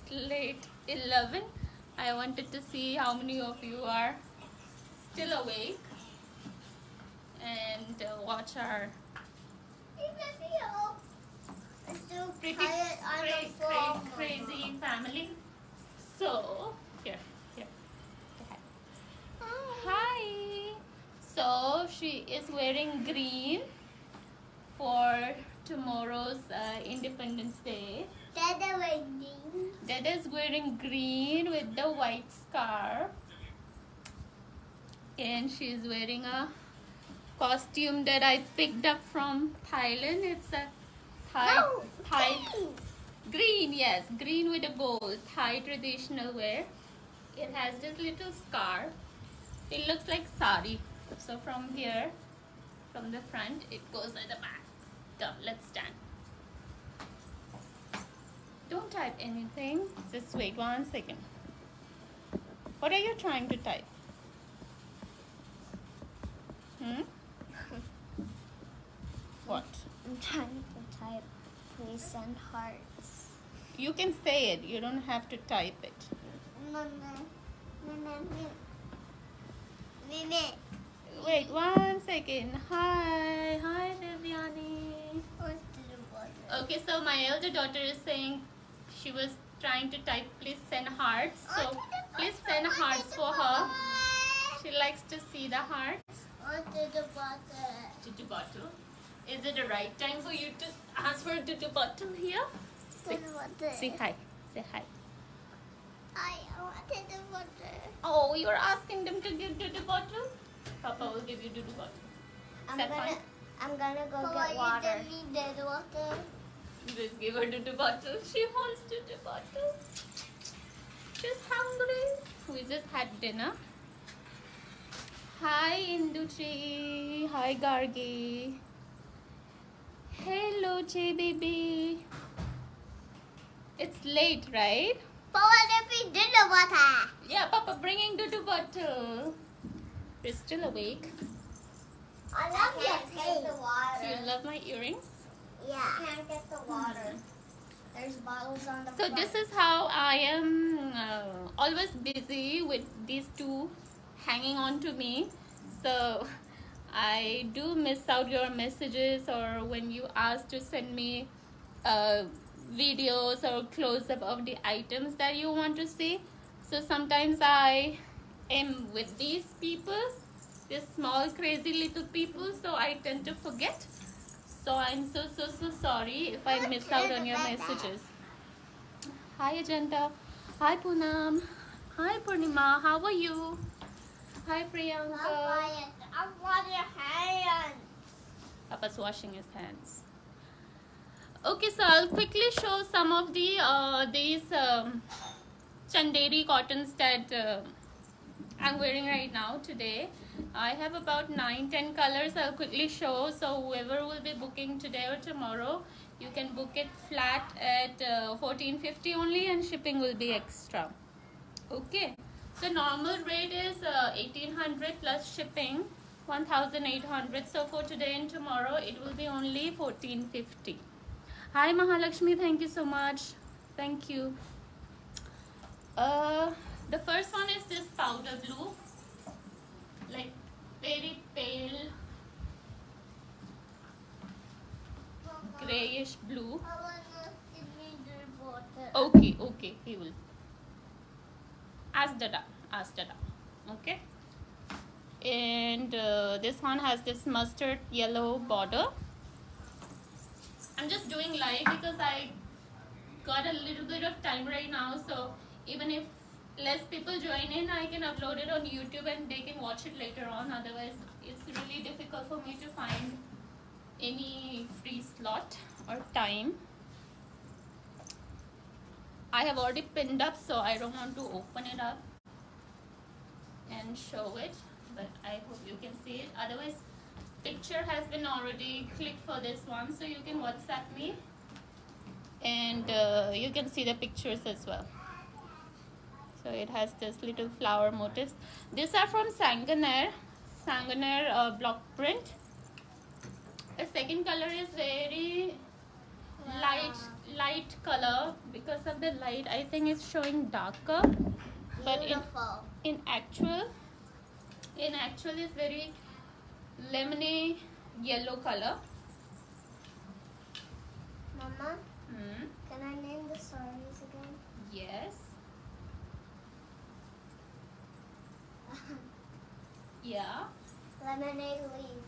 It's late 11. I wanted to see how many of you are still awake and watch our crazy family. So, here, here. Hi. So, she is wearing green for tomorrow's Independence Day. Dada is wearing green with the white scarf. And she is wearing a costume that I picked up from Thailand. It's a Thai green, yes, green with a gold, Thai traditional wear. It has this little scarf. It looks like sari. So from here, from the front, it goes at the back. Come, let's stand. Don't type anything. Just wait 1 second. What are you trying to type? What? I'm trying to type please send hearts. You can say it. You don't have to type it. Wait 1 second. Hi. Hi, Viviani. Okay, so my elder daughter is saying she was trying to type please send hearts. So please send hearts for her. She likes to see the hearts. Tutu bottle. Is it the right time for you to ask for a tutu bottle here? Say hi. Say hi. I wanted the water. Oh, you're asking them to give tutu bottle? Papa will give you tutu bottle. I'm gonna go get water. Just give her tutu bottle. She wants tutu bottle. She's hungry. We just had dinner. Hi Induchi. Hi Gargi. Hello J baby. It's late, right? Papa, let me drink the water. Yeah, Papa bringing tutu bottle. You're still awake. I love your taste. Do you love my earrings? Yeah. I can't get the water. There's bottles on the So this is how I am always busy with these two hanging on to me. So I do miss out your messages, or when you ask to send me videos or close-up of the items that you want to see. So sometimes I am with these people, these small crazy little people, so I tend to forget. So I'm so sorry if I miss out on your messages. Hi Ajanta. Hi Poonam. Hi Purnima. How are you? Hi Priyanka. I'm washing your hands. Papa's washing his hands. Okay, so I'll quickly show some of the these Chanderi cottons that I'm wearing right now today. I have about 9-10 colors. I'll quickly show, so whoever will be booking today or tomorrow, you can book it flat at 1450 only, and shipping will be extra. Okay, so normal rate is 1800 plus shipping 1800. So for today and tomorrow it will be only 1450. Hi Mahalakshmi, thank you so much. Thank you. The first one is this powder blue, like very pale grayish blue. Okay, he will. Ask Dada. Okay. And this one has this mustard yellow border. I'm just doing live because I got a little bit of time right now, so even if less people join in, I can upload it on YouTube and they can watch it later on. Otherwise it's really difficult for me to find any free slot or time. I have already pinned up, so I don't want to open it up and show it, but I hope you can see it. Otherwise picture has been already clicked for this one, so you can WhatsApp me and you can see the pictures as well. So it has this little flower motifs. These are from Sanganer block print. The second color is very light light color. Because of the light, I think it's showing darker. But Beautiful. in actual it's very lemony yellow color. Mama, Hmm. can I name the saris again? Yes. Yeah. Lemonade leaf.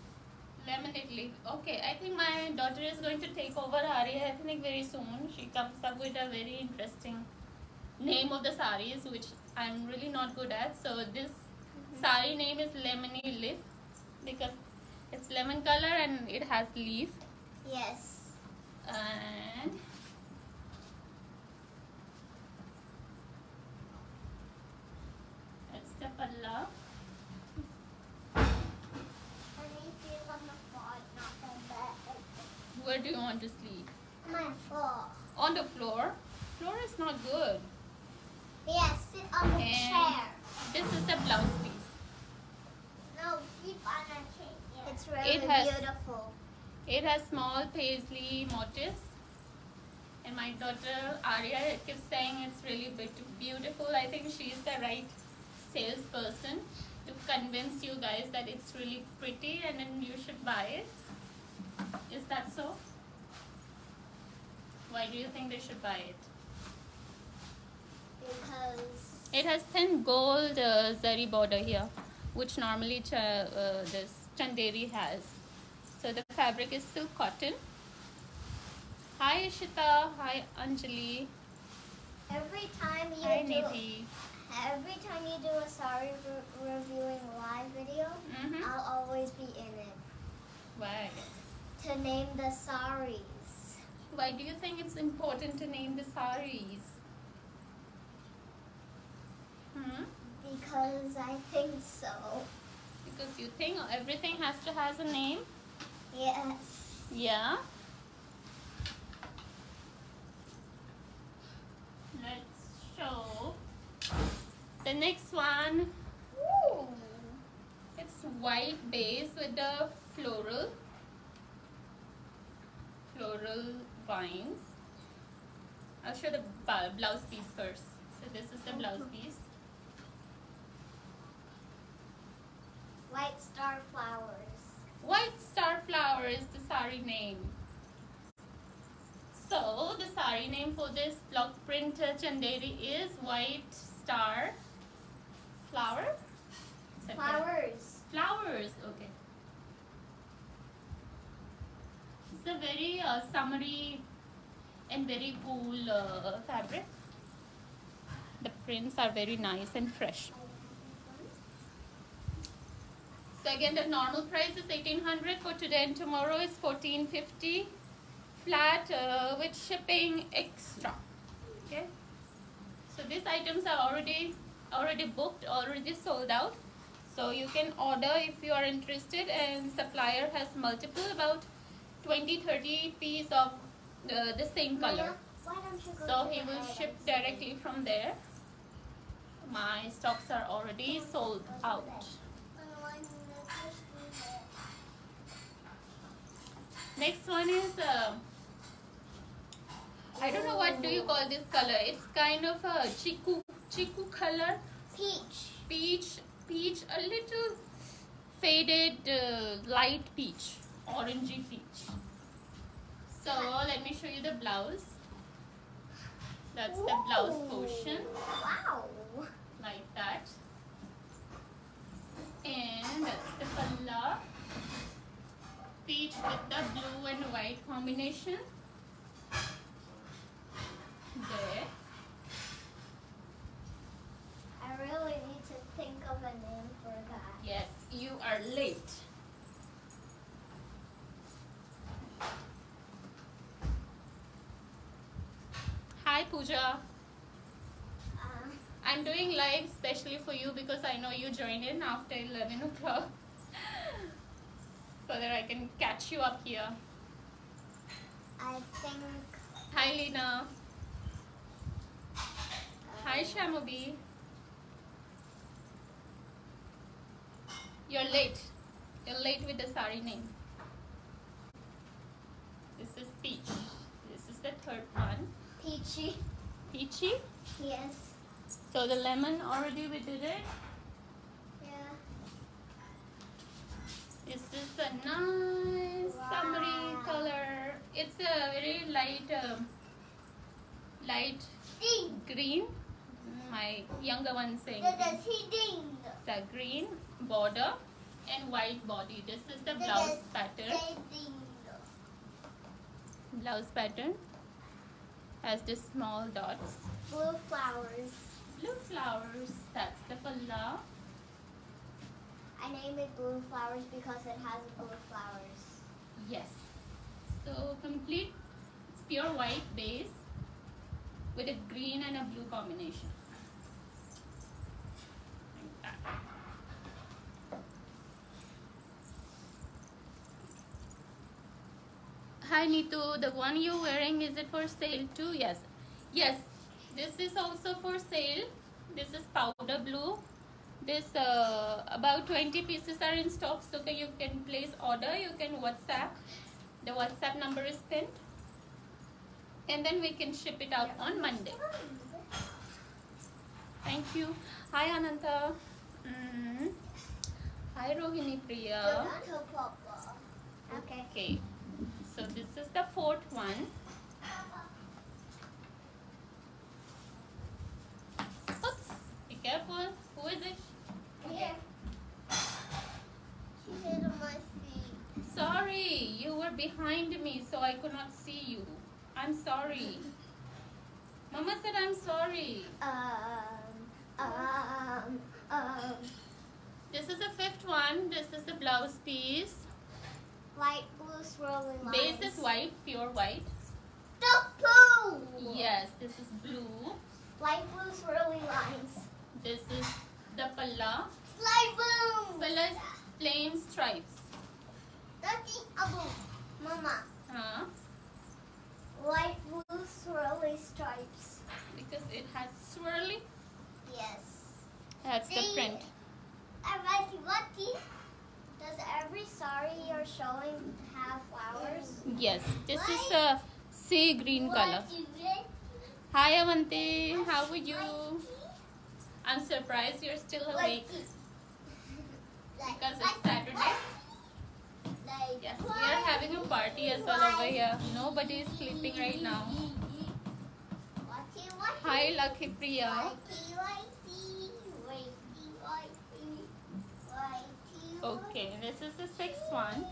Lemonade leaf. Okay, I think my daughter is going to take over Arya Ethnic very soon. She comes up with a very interesting name of the saris, which I'm really not good at. So this sari name is Lemony Leaf because it's lemon color and it has leaf. Yes. And that's the palla. I need to sleep on the floor, not the bed. Where do you want to sleep? My floor. On the floor? Floor is not good. Yes, sit on the And chair. this is the blouse piece. No, sleep on a chair. It's really It has- beautiful. It has small paisley motifs. And my daughter Arya keeps saying it's really beautiful. I think she's the right salesperson to convince you guys that it's really pretty and then you should buy it. Is that so? Why do you think they should buy it? Because It has thin gold zari border here, which normally this Chanderi has. So the fabric is silk cotton. Hi Ishita, hi Anjali, every time you hi do Nidhi. a sari reviewing live video, Mm-hmm. I'll always be in it Why? to name the saris. Why do you think it's important to name the saris? Because I think so. Because you think everything has to has a name? Yes. Yeah. Let's show the next one. Ooh. It's white base with the floral vines. I'll show the blouse piece first. So this is the blouse piece. White star flowers. White star flower is the sari name. So the sari name for this block print Chanderi is white star flower. Is that correct? Flowers. Flowers. Okay. It's a very summery and very cool fabric. The prints are very nice and fresh. So again, the normal price is 1800 for today and tomorrow is 1450 flat with shipping extra. Okay. So these items are already booked, already sold out. So you can order if you are interested, and supplier has multiple, about 20-30 piece of the same color. Mama, why don't you go So to he the will hide ship and seek? directly from there. My stocks are already sold out. Next one is I don't know what do you call this color. It's kind of a chiku color, Peach. peach, a little faded light peach, orangey peach. So let me show you the blouse. That's the blouse Ooh. portion, Wow. like that. And that's the palla. Peach with the blue and white combination. There. I really need to think of a name for that. Yes, you are late. Hi Pooja. I'm doing live especially for you because I know you joined in after 11 o'clock. So that I can catch you up here. I think. Hi Lena. Hi Shamobi. You're late. You're late with the sari name. This is peach. This is the third one? Peachy. Peachy? Yes. So the lemon already we did it. Yeah. This is a nice summery Wow. color. It's a very light Ding. green. My younger one saying Does he ding? it's a green border and white body. This is the blouse pattern. Say ding. Blouse pattern has the small dots. Blue flowers. Blue flowers. That's the palla. I named it blue flowers because it has blue flowers. Yes. So complete. It's pure white base with a green and a blue combination. Like that. Hi Neetu, the one you're wearing, is it for sale too? Yes. Yes, this is also for sale. This is powder blue. This about 20 pieces are in stock, so you can place order. You can WhatsApp. The WhatsApp number is pinned, and then we can ship it out on Monday. Thank you. Hi Ananta. Hi Rohini Priya. Okay. Okay, so this is the fourth one. Oops, be careful. Who is it? Here. She hit on my feet. Sorry, you were behind me, so I could not see you. I'm sorry. Mama said I'm sorry. This is the fifth one. This is the blouse piece. Light blue swirling lines. Base is white, pure white. The poo! Yes, this is blue. Light blue swirling lines. This is the palla. Light blue! Palla is plain stripes. That's abu. Mama. Huh? Light blue swirly stripes. Because it has swirly. Yes. That's the See? print. Does every sari you're showing have flowers? Yes, this is a sea green color. Hi Avanti, how are you? I'm surprised you're still awake because it's Saturday. Yes, we are having a party as well over here. Nobody is sleeping right now. Hi Lucky Priya. Okay, this is the sixth one.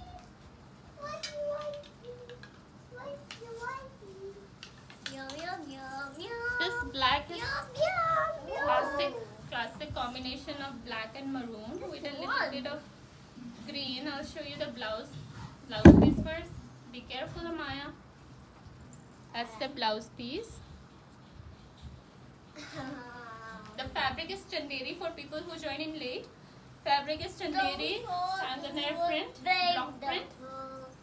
This black is classic combination of black and maroon with a little bit of green. I'll show you the blouse piece first. Be careful, Amaya. That's the blouse piece. The fabric is Chanderi for people who join in late. Fabric is Chanderi, Sanganer print, block print.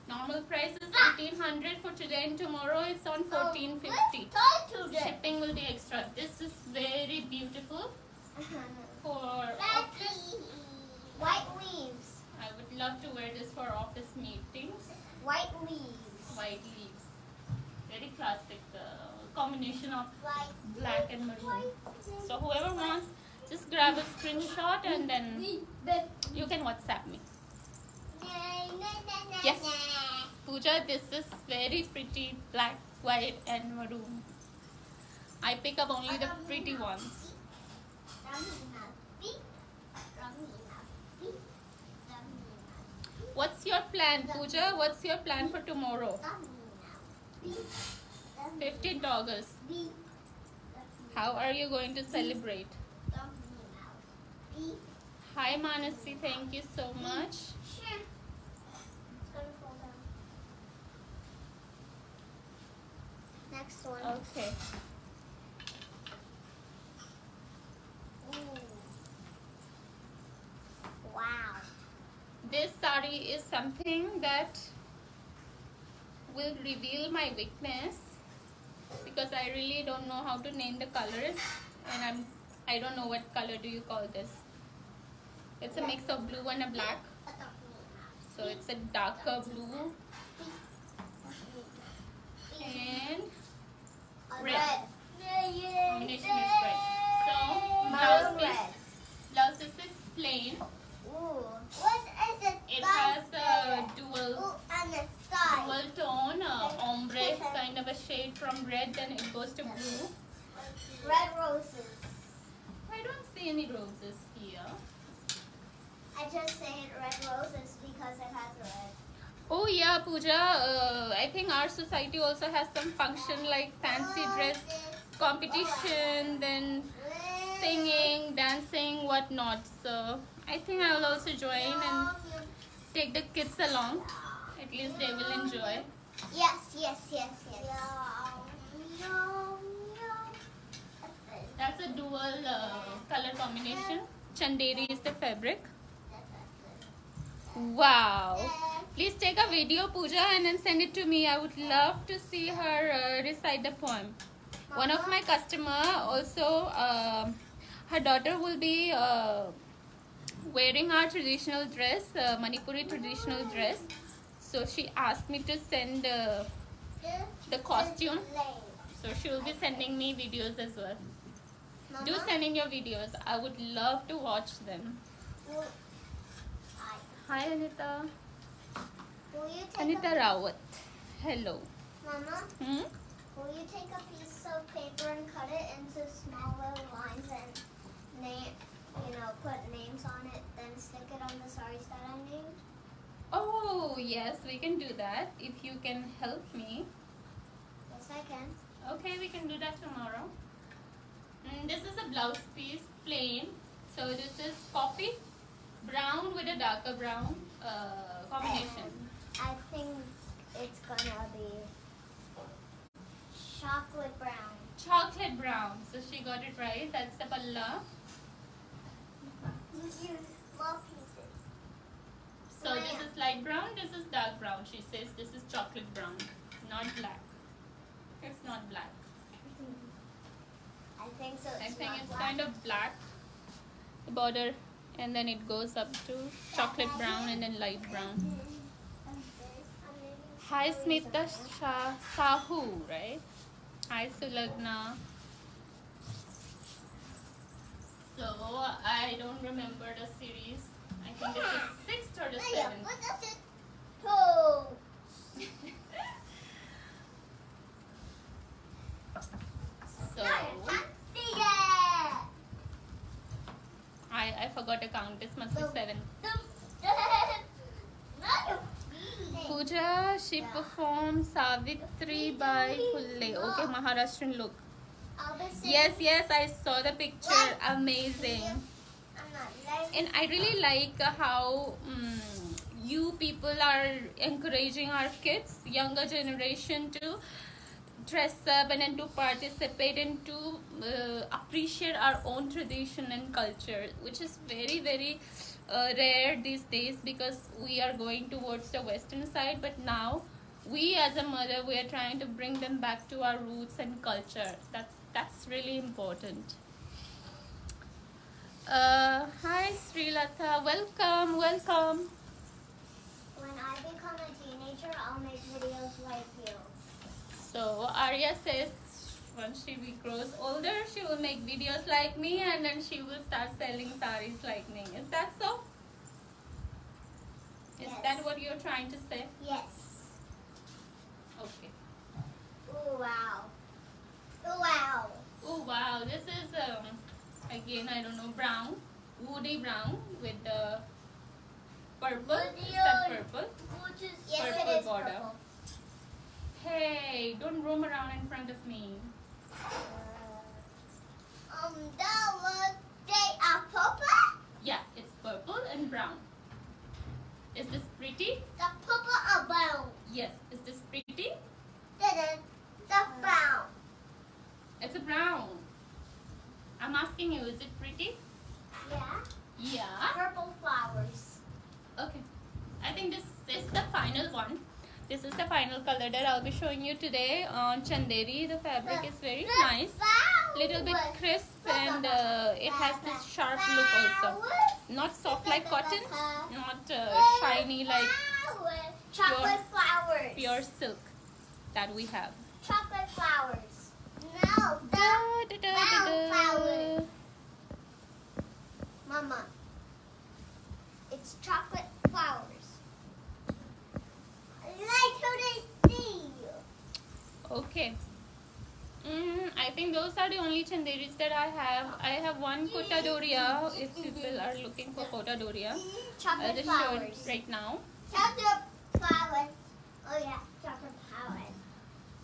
Normal price is 1800 for today and tomorrow it's on 1450. Shipping will be extra. This is very beautiful for office. White leaves. I would love to wear this for office meetings. White leaves. White leaves. Very classic combination of black and maroon. So whoever wants, just grab a screenshot and then you can WhatsApp me. Yes, Pooja, this is very pretty black, white and maroon. I pick up only the pretty ones. What's your plan, Pooja? What's your plan for tomorrow? 15th August. How are you going to celebrate? Hi Manasi, thank you so much. Sure. It's gonna fall down. Next one. Okay. Ooh. Wow. This sari is something that will reveal my weakness because I really don't know how to name the colors and I don't know what color do you call this. It's a mix of blue and a black. So it's a darker blue and Red. Combination is red. So Maroon blouse piece. Blouse piece is plain. Ooh. What is it? It has a dual On the side. dual tone, ombre kind of a shade from red, then it goes to blue. Red roses. I don't see any roses here. I just saying red roses because it has red. Oh yeah, Pooja, I think our society also has some function like fancy dress competition, then singing, dancing, whatnot. So I think I will also join and take the kids along. At least they will enjoy. Yes. That's a dual color combination. Chanderi is the fabric. Wow. Please take a video, Pooja, and then send it to me. I would love to see her recite the poem. One of my customer also, her daughter will be wearing our traditional dress, Manipuri traditional dress. So she asked me to send the costume. So she will be sending me videos as well. Mama? Do send in your videos. I would love to watch them. Hi Anita. Will you take Anita Rawat. Hello. Mama, Hmm? will you take a piece of paper and cut it into small little lines and put names on it, then stick it on the saris that I named? Oh yes, we can do that if you can help me. Yes, I can. Okay, we can do that tomorrow. This is a blouse piece, plain. So this is coffee brown with a darker brown combination. I think it's gonna be chocolate brown. Chocolate brown. So she got it right. That's the palla. You use small pieces. So this is light brown. This is dark brown. She says this is chocolate brown, not black. It's not black. I think so. I think it's kind of black, the border, and then it goes up to chocolate brown and then light brown. Hi Smita Sahu, right? Hi Sulagna. So I don't remember the series. I think this is 6th or the 7th. What does it hold? So I forgot to count. This must be 7. Pooja, she performed Savitri by Phulle. Okay, Maharashtrian look. Yes, I saw the picture. Amazing. And I really like how you people are encouraging our kids, younger generation, to dress up and then to participate and to appreciate our own tradition and culture, which is very, very rare these days because we are going towards the western side. But now we as a mother, we are trying to bring them back to our roots and culture. That's really important. Hi Srilata, welcome. When I become a teenager, I'll make videos like you. So Arya says once she grows older, she will make videos like me and then she will start selling saris like me. Is that so? Is Yes. that what you're trying to say? Yes. Okay. Ooh, wow. Ooh, wow. Oh wow, this is again, I don't know, brown, woody brown with the purple. Is that purple? Yes, Purple it is border. purple. Hey, don't roam around in front of me. That was they are purple. Yeah, it's purple and brown. Is this pretty? The purple are brown. Yes. Is this pretty? The brown. It's a brown. I'm asking you, is it pretty? Yeah. Yeah. Purple flowers. Okay. I think this is the final one. This is the final color that I'll be showing you today on Chanderi. The fabric is very nice. Little bit crisp and it has this sharp look also. Not soft like cotton, not shiny like Chocolate flowers. pure silk that we have. Chocolate flowers. No, the brown flowers. Da. Mama, it's chocolate flowers. Like how they see. Okay. I think those are the only chanderis that I have. I have one Cotadoria. If people are looking for Cotadoria, I'll Chocolate just show it flowers. right now. Chocolate flowers. Oh yeah, chocolate flowers.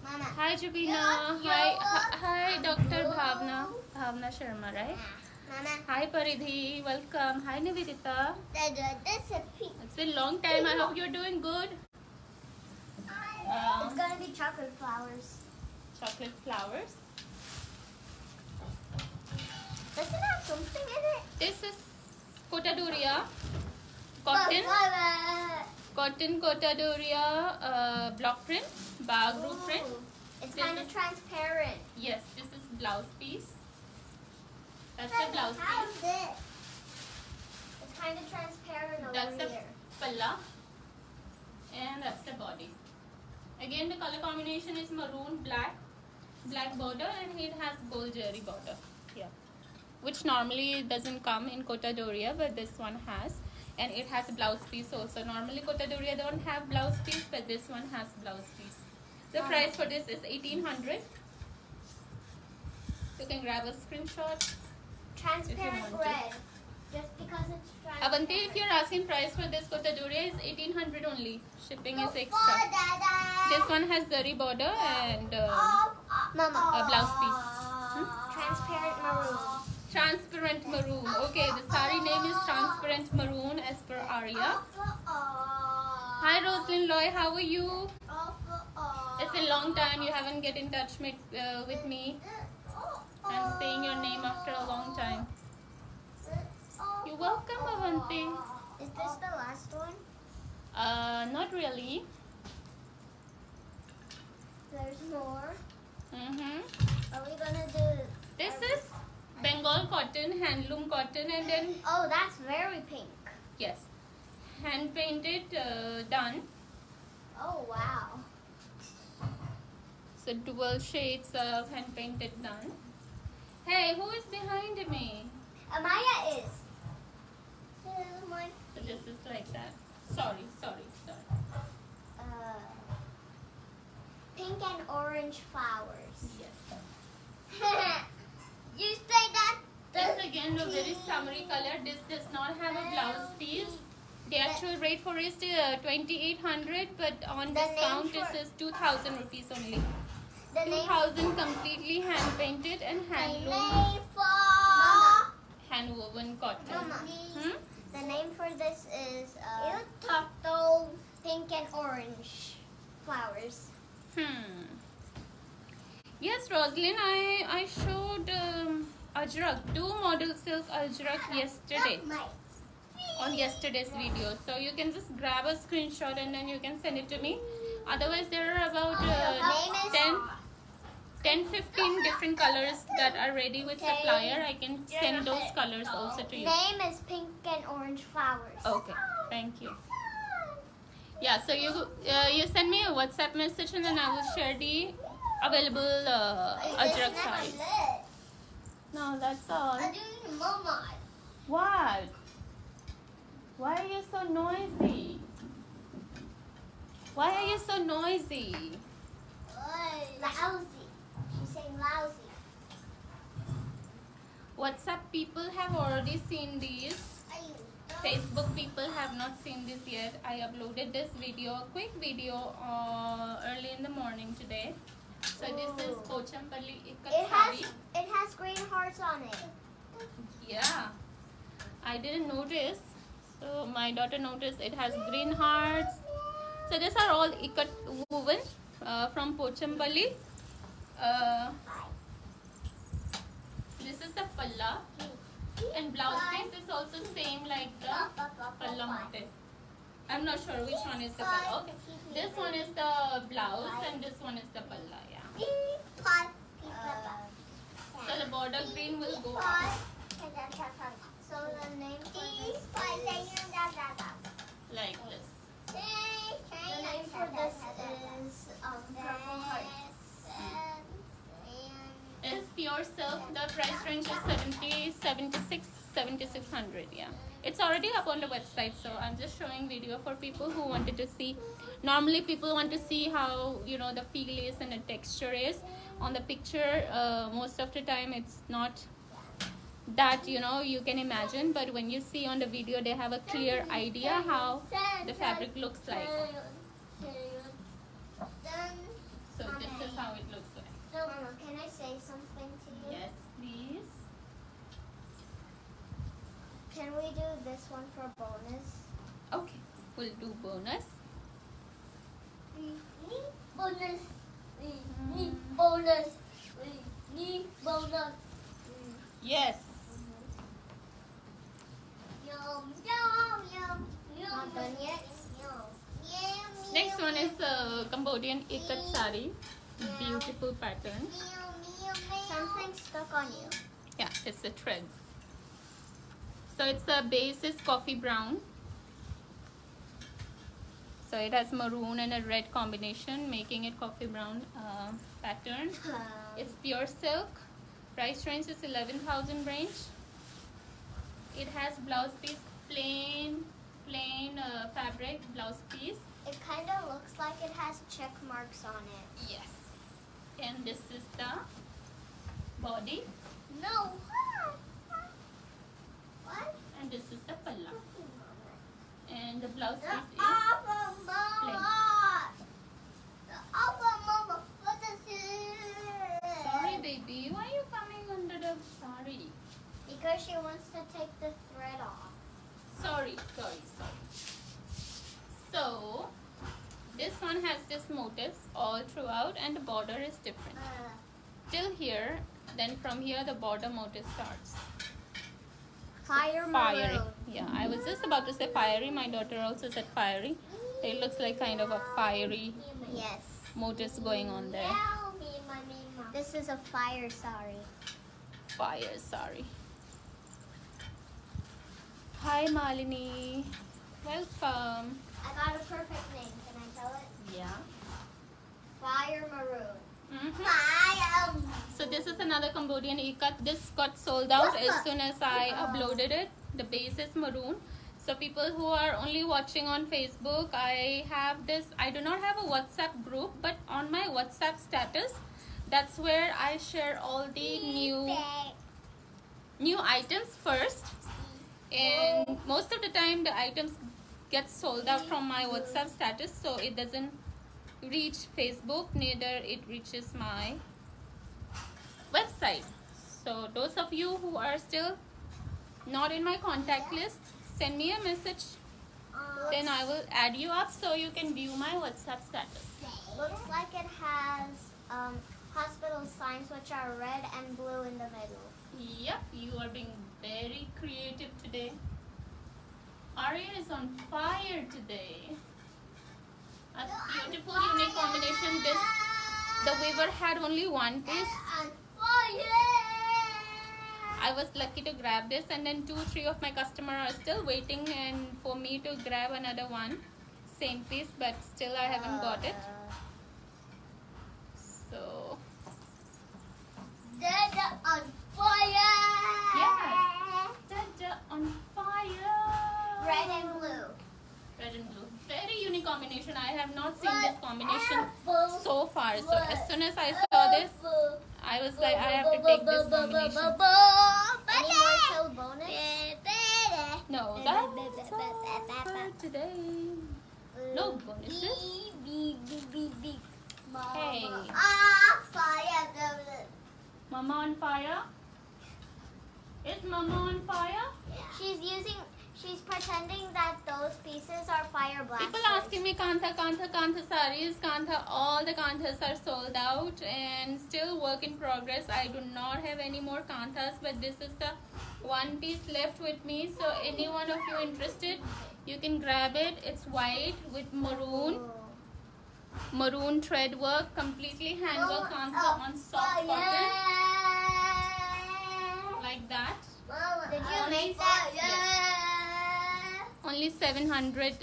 Mama. Hi Jabina. Hi Dr. Bhavna Sharma, right? Mama. Hi Paridhi. Welcome. Hi Nivedita. This is pink. It's been a long time. I hope you're doing good. It's gonna be chocolate flowers. Chocolate flowers. Does it have something in it? This is Cotadoria. Cotton. Cotton Cotadoria block print, Bagru print. It's This kind of is- transparent. Yes, this is blouse piece. That's the blouse piece. It's kind of transparent over That's the here. palla. And that's the body. Again, the color combination is maroon, black border, and it has gold jerry border. Yeah. Which normally doesn't come in Cotadoria, but this one has. And it has a blouse piece also. Normally Cotadoria don't have blouse piece, but this one has blouse piece. The price for this is 1800. You can grab a screenshot. Transparent want to. red. Just because it's transparent. Avanti, if you're asking price for this Cotadoria is 1800 only. Shipping is extra. This one has zari border and Mama. a blouse piece. Transparent maroon. Transparent maroon. Okay, the sari name is Transparent Maroon as per Arya. Hi Roslyn Loy, how are you? It's a long time you haven't get in touch with me. I'm saying your name after a long time. You're welcome, Avanti. Is this the last one? Not really. There's more. Mm-hmm. Are we gonna do? This is Bengal cotton, handloom cotton, and then Oh, that's very pink. yes, hand painted, done. Oh wow. So dual shades of hand painted done. Hey, who is behind me? Amaya is. So this is like that. Sorry. Pink and orange flowers. Yes. You say that? This again a very summery color. This does not have a blouse piece. The actual rate for it is 2800, but on The name discount for- this is 2000 rupees only. The name 2000 completely hand painted and handloom, Mama. hand woven cotton. Mama. The name for this is pink and orange flowers. Yes, Roslyn, I showed Ajrak, 2 model silk Ajrak yesterday on yesterday's video. So you can just grab a screenshot and then you can send it to me. Otherwise, there are about Name is 10-15 different colors that are ready with supplier. I can send those colors also to you. Name is pink and orange flowers. Okay, thank you. Yeah, so you send me a WhatsApp message and then I will share the available Ajrak size. No, that's all. Mama. What? Why are you so noisy? Why are you so noisy? Lousy. She's saying lousy. WhatsApp people have already seen these. Facebook people have not seen this yet. I uploaded this video, a quick video early in the morning today. So this is Pochampalli Ikat sari. It has green hearts on it. Yeah, I didn't notice. So my daughter noticed it has green hearts. So these are all ikat woven from Pochampalli. This is the palla. And blouse piece is also same like the palla motif. I'm not sure which one is the palla. Okay, this one is the blouse and this one is the palla. Yeah. So the border green will go up So the name for this like this. the name for this is Purple Heart. is pure silk. The price range is 7600. Yeah, it's already up on the website, so I'm just showing video for people who wanted to see. Normally people want to see how, you know, the feel is and the texture is on the picture. Most of the time it's not that, you know, you can imagine, but when you see on the video they have a clear idea how the fabric looks like. So this is how it looks like. Mama, can I say something to you? Yes, please. Can we do this one for bonus? Okay, we'll do bonus. Bonus. Bonus. Bonus. Yes. Yum, yum, yum. Not done yet? Yum. Next one is Cambodian ikat sari. Beautiful pattern. Something stuck on you. Yeah, it's a thread. So its base is coffee brown. So it has maroon and a red combination, making it coffee brown pattern. It's pure silk. Price range is 11,000 range. It has blouse piece, plain fabric blouse piece. It kind of looks like it has check marks on it. Yes. And this is the body. No. What? And this is the palla. And the blouse The piece is Alpha plain. Mama. The Alpha Mama. What is it? Sorry, baby. Why are you coming under the sari? Because she wants to take the thread off. Sorry. So, this one has this motifs all throughout and the border is different. Till here, then from here the border motif starts. Fire Fiery. maroon. Yeah, I was just about to say fiery. My daughter also said fiery. It looks like kind of a fiery Yes. motifs going on there. This is a fire sari. Fire, sorry. Hi Malini. Welcome. I got a perfect name. Can I tell it? Yeah. Fire maroon. Mm-hmm. Fire. So this is another Cambodian ikat. This got sold out as soon as I uploaded it. The base is maroon. So people who are only watching on Facebook, I have this. I do not have a WhatsApp group, but on my WhatsApp status, that's where I share all the new items first. And most of the time the items get sold out from my WhatsApp status, so it doesn't reach Facebook, neither it reaches my website. So those of you who are still not in my contact list, send me a message, then I will add you up so you can view my WhatsApp status. Looks like it has hospital signs, which are red and blue in the middle. Yep, you are being very creative today. Aryan is on fire today. A beautiful unique combination. The weaver had only one piece. I was lucky to grab this, and then 2-3 of my customers are still waiting and for me to grab another one, same piece, but still I haven't got it. So On fire! yes, ta-da, on fire. Red and blue. Red and blue. Very unique combination. I have not seen this combination so far. So as soon as I saw this, I was like, I have to take this combination. Any more till bonus? No, that's all for today. No bonuses. Hey. Fire. Mama on fire? Is Mama on fire? She's pretending that those pieces are fire blasters. People asking me Kantha saris. Kantha, all the Kanthas are sold out and still work in progress. I do not have any more Kanthas, but this is the one piece left with me. So any one of you interested, you can grab it. It's white with maroon thread work, completely handwork Kantha on soft cotton, like that. Did you make that? Yes. Only 1700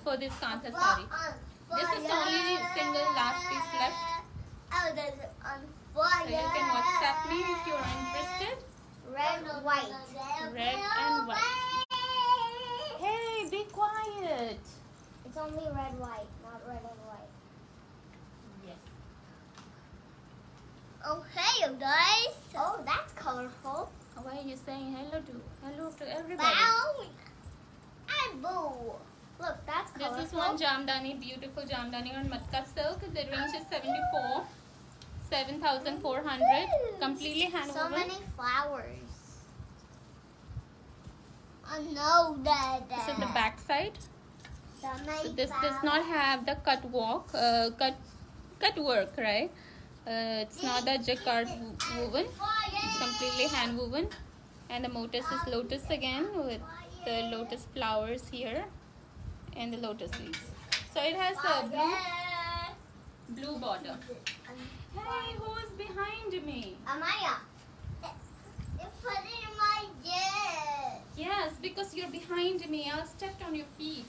for this Kantha sari. This is the only single last piece left. Oh, there's on So fire. you can WhatsApp me if you are interested. Red, white. Red and white. Hey, be quiet. It's only red, white, not red and white. Yes. Oh, hey, you guys. Oh, that's colorful. Why are you saying hello to everybody? Bow and boo. Look, that's colorful. This is one Jamdani, beautiful Jamdani on Matka silk. The range is 7,400. Completely hand So woven. many flowers. Oh no, Dad. This is the back side. So So this does not have the cut work, right? It's not a jacquard woven. It's completely hand woven, and the motif is lotus again with the lotus flowers here and the lotus leaves. So it has a blue border. Hey, who is behind me? Amaya, you put it in my jet. Yes, because you're behind me. I'll step on your feet.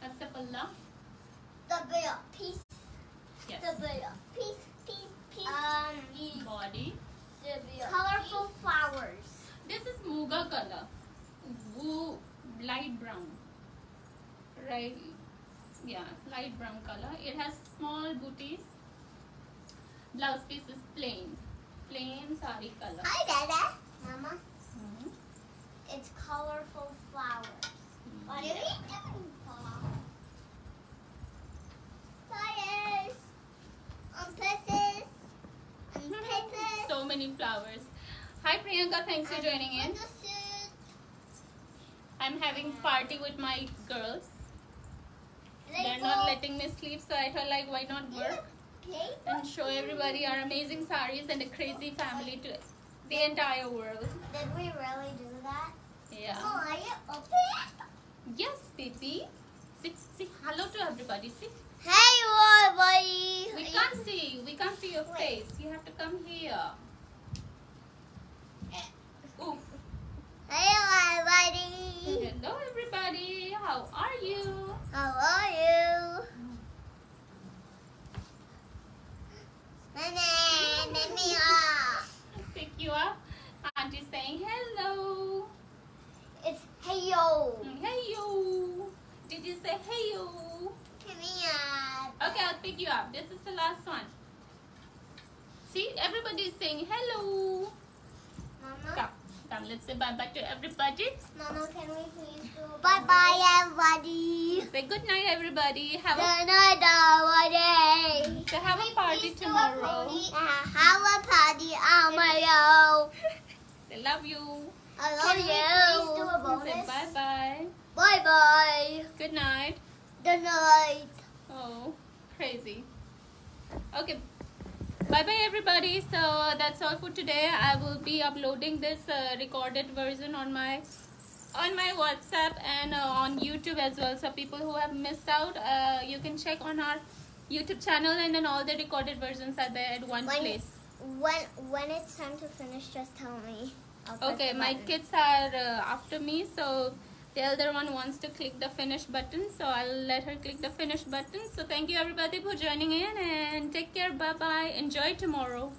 Astagfirullah. The bear, peace. Yes. The bear, peace. Body. Colorful flowers. This is Muga color. Light brown. Right. Yeah, light brown color. It has small booties. Blouse piece is plain. Plain sari color. Hi, Dada. Mama, Mhm. it's colorful flowers. What are we doing? Flowers. On pieces. On pieces. So many flowers. Hi Priyanka, thanks for joining in. I'm having party with my girls. They're not letting me sleep, so I thought like why not work and show everybody our amazing saris and a crazy family to the entire world. Did we really do that? Yeah. Oh, are you open? Yes, baby. See, hello to everybody. See, Hey, everybody. we can't see you. We can't see your face. You have to come here. Ooh. Hey, everybody. Hello, everybody. How are you? How are you? Pick you up. Auntie's saying hello. It's hey yo. Hey yo. Did you say hey yo? Come here. Okay, I'll pick you up. This is the last one. See, everybody's saying hello. Mama. Come, let's say bye bye to everybody. Mama, can we please do bye bye, everybody? Say good night, everybody. Good night, everybody. So have a party tomorrow. Have a party, Amayo. Say love you. I love you. Please do a Say bonus. bye bye. Bye bye. Good night. Good night. Oh, crazy. Okay. Bye bye everybody. So that's all for today. I will be uploading this recorded version on my WhatsApp and on YouTube as well. So people who have missed out, you can check on our YouTube channel, and then all the recorded versions are there at one place. When it's time to finish, just tell me. I'll press Okay, the my button. kids are after me, so the elder one wants to click the finish button, so I'll let her click the finish button. So thank you everybody for joining in, and take care. Bye bye. Enjoy tomorrow.